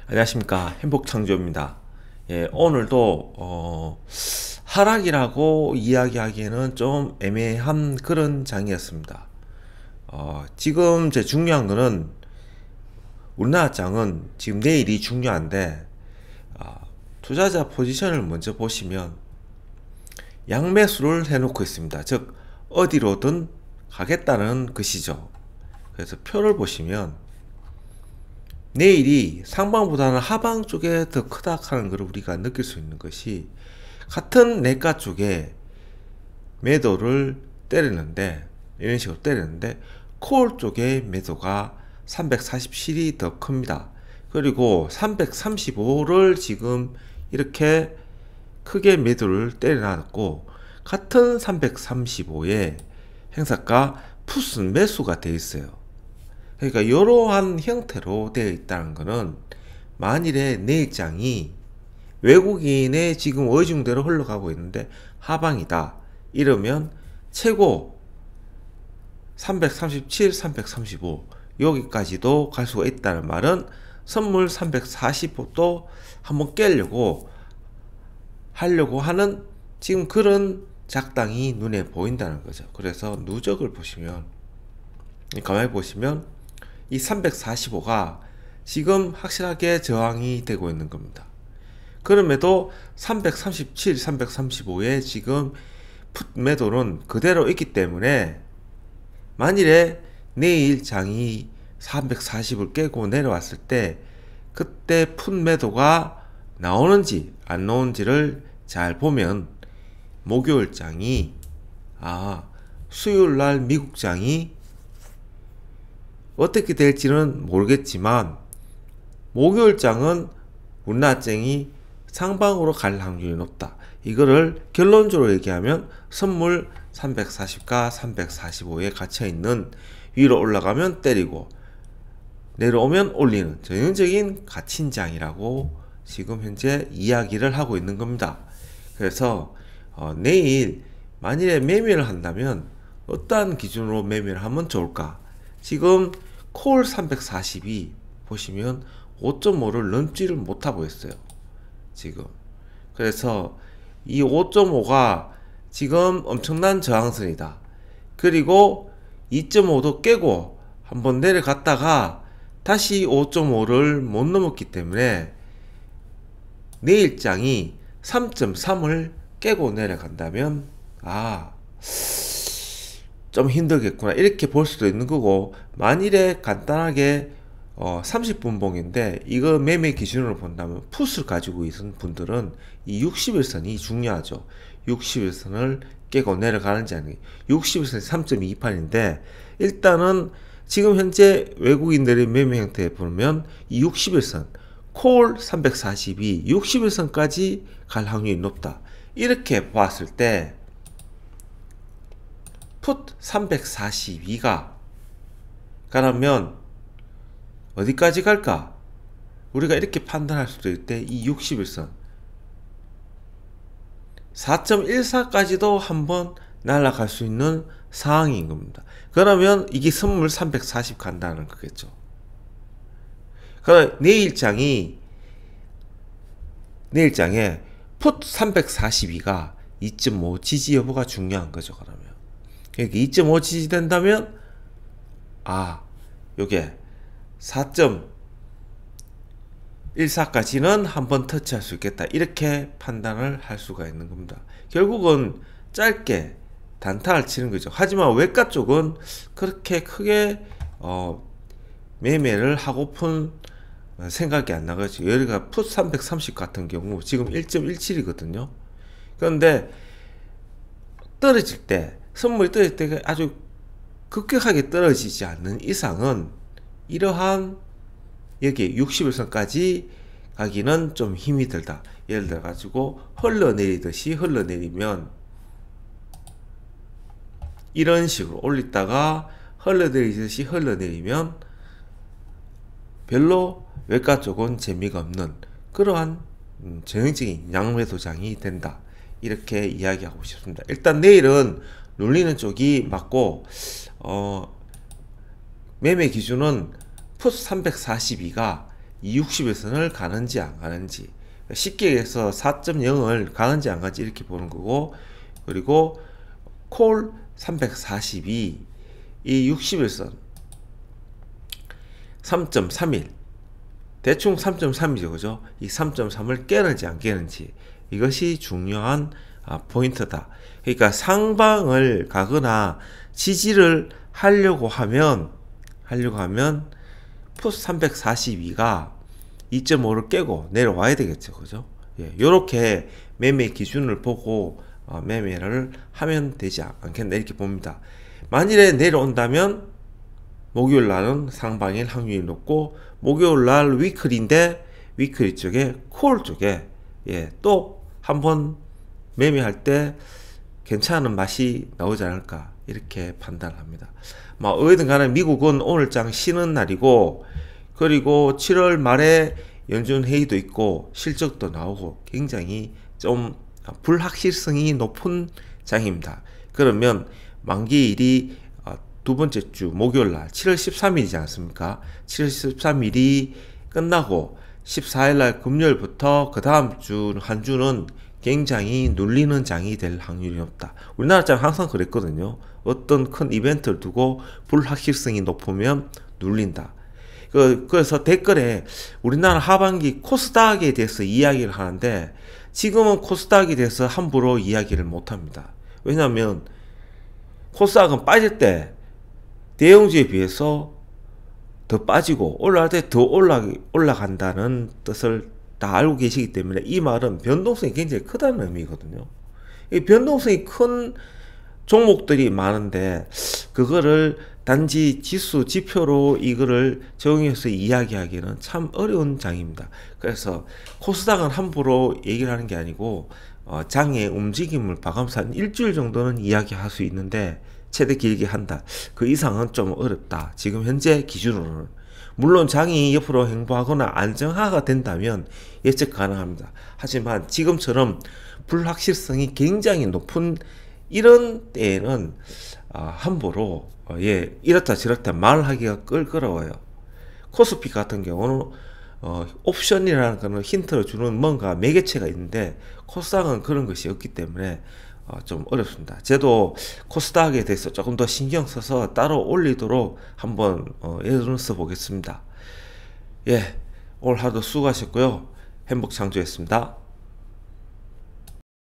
안녕하십니까, 행복창조입니다. 예, 오늘도 하락이라고 이야기하기에는 좀 애매한 그런 장이었습니다. 지금 제 중요한 거는 우리나라 장은 지금 내일이 중요한데, 투자자 포지션을 먼저 보시면 양매수를 해놓고 있습니다. 즉 어디로든 가겠다는 것이죠. 그래서 표를 보시면 내일이 상방보다는 하방 쪽에 더 크다 하는 걸 우리가 느낄 수 있는 것이, 같은 내과 쪽에 매도를 때리는데, 이런 식으로 때리는데 콜 쪽에 매도가 347이 더 큽니다. 그리고 335를 지금 이렇게 크게 매도를 때려놨고, 같은 335에 행사가 푸스 매수가 되어 있어요. 그러니까 이러한 형태로 되어 있다는 것은, 만일에 내일장이 외국인의 지금 의중대로 흘러가고 있는데 하방이다 이러면 최고 337, 335 여기까지도 갈 수가 있다는 말은, 선물 345도 한번 깨려고 하려고 하는 지금 그런 작당이 눈에 보인다는 거죠. 그래서 누적을 보시면, 가만히 보시면 이 345가 지금 확실하게 저항이 되고 있는 겁니다. 그럼에도 337, 335에 지금 풋 매도는 그대로 있기 때문에, 만일에 내일 장이 340을 깨고 내려왔을 때 그때 풋 매도가 나오는지 안 나오는지를 잘 보면, 목요일 장이 수요일날 미국 장이 어떻게 될지는 모르겠지만, 목요일 장은 우리나라 장이 상방으로 갈 확률이 높다. 이거를 결론적으로 얘기하면 선물 340과 345에 갇혀있는, 위로 올라가면 때리고 내려오면 올리는 전형적인 갇힌장이라고 지금 현재 이야기를 하고 있는 겁니다. 그래서 내일 만일에 매매를 한다면 어떠한 기준으로 매매를 하면 좋을까? 지금 콜 340이 보시면 5.5를 넘지를 못하고 있어요 지금. 그래서 이 5.5가 지금 엄청난 저항선이다. 그리고 2.5도 깨고 한번 내려갔다가 다시 5.5를 못 넘었기 때문에 내일장이 3.3을 깨고 내려간다면 좀 힘들겠구나 이렇게 볼 수도 있는 거고, 만일에 간단하게 30분 봉인데 이거 매매 기준으로 본다면 풋을 가지고 있는 분들은 이 60일선이 중요하죠. 60일선을 깨고 내려가는지 아닌지. 60일선이 3.28인데 일단은 지금 현재 외국인들의 매매 형태에 보면 이 60일선 콜 342 60일선까지 갈 확률이 높다. 이렇게 봤을 때 풋 342가 가라면 어디까지 갈까? 우리가 이렇게 판단할 수도 있대. 이 60일선 4.14까지도 한번 날아갈 수 있는 상황인 겁니다. 그러면 이게 선물 340 간다는 거겠죠. 그럼 내일장에 풋 342가 2.5 지지 여부가 중요한 거죠. 그러면 그러니까 2.5 지지 된다면 요게 4.14까지는 한번 터치할 수 있겠다. 이렇게 판단을 할 수가 있는 겁니다. 결국은 짧게 단타를 치는 거죠. 하지만 외과 쪽은 그렇게 크게 매매를 하고픈 생각이 안 나가죠. 여기가 풋 330 같은 경우 지금 1.17이거든요. 그런데 떨어질 때, 선물이 떨어질 때 아주 급격하게 떨어지지 않는 이상은 이러한 여기 60일선까지 가기는 좀 힘이 들다. 예를 들어 가지고 흘러내리듯이 흘러내리면 이런 식으로 올리다가 흘러내리듯이 흘러내리면 별로 외과 쪽은 재미가 없는 그러한 전형적인 양매도장이 된다. 이렇게 이야기하고 싶습니다. 일단 내일은 눌리는 쪽이 맞고, 매매 기준은 풋 342가 이 60일선을 가는지 안 가는지, 쉽게 해서 4.0을 가는지 안 가는지 이렇게 보는 거고, 그리고 콜 342, 이 60일선 3.31, 대충 3.3이죠, 그죠? 이 3.3을 깨는지 안 깨는지, 이것이 중요한 포인트다. 그러니까 상방을 가거나 지지를 하려고 하면 푸스 342가 2.5를 깨고 내려와야 되겠죠, 그죠? 예, 요렇게 매매 기준을 보고 매매를 하면 되지 않겠나 이렇게 봅니다. 만일에 내려온다면 목요일 날은 상방일 확률이 높고, 목요일 날 위클인데 위클 쪽에 콜 쪽에 또 한번 매매할 때 괜찮은 맛이 나오지 않을까 이렇게 판단합니다. 어디든 간에 미국은 오늘장 쉬는 날이고, 그리고 7월 말에 연준 회의도 있고 실적도 나오고 굉장히 좀 불확실성이 높은 장입니다. 그러면 만기일이 두 번째 주 목요일 날 7월 13일이지 않습니까? 7월 13일이 끝나고 14일 날 금요일부터 그 다음 주 한 주는 굉장히 눌리는 장이 될 확률이 높다. 우리나라 장 항상 그랬거든요. 어떤 큰 이벤트를 두고 불확실성이 높으면 눌린다. 그래서 댓글에 우리나라 하반기 코스닥에 대해서 이야기를 하는데, 지금은 코스닥에 대해서 함부로 이야기를 못합니다. 왜냐하면 코스닥은 빠질 때 대형주에 비해서 더 빠지고 올라갈 때 더 올라간다는 뜻을 다 알고 계시기 때문에 이 말은 변동성이 굉장히 크다는 의미거든요. 이 변동성이 큰 종목들이 많은데 그거를 단지 지수 지표로 이거를 적용해서 이야기하기는 참 어려운 장입니다. 그래서 코스닥은 함부로 얘기를 하는 게 아니고 장의 움직임을 봐가면서 한 일주일 정도는 이야기할 수 있는데, 최대 길게 한다, 그 이상은 좀 어렵다, 지금 현재 기준으로는. 물론 장이 옆으로 행보하거나 안정화가 된다면 예측 가능합니다. 하지만 지금처럼 불확실성이 굉장히 높은 이런 때에는 함부로 이렇다 저렇다 말하기가 껄끄러워요. 코스피 같은 경우는 옵션이라는 거는 힌트를 주는 뭔가 매개체가 있는데, 코스닥은 그런 것이 없기 때문에 좀 어렵습니다. 저도 코스닥에 대해서 조금 더 신경 써서 따로 올리도록 한번 애를 써 보겠습니다. 오늘 하루도 수고하셨고요. 행복 창조했습니다.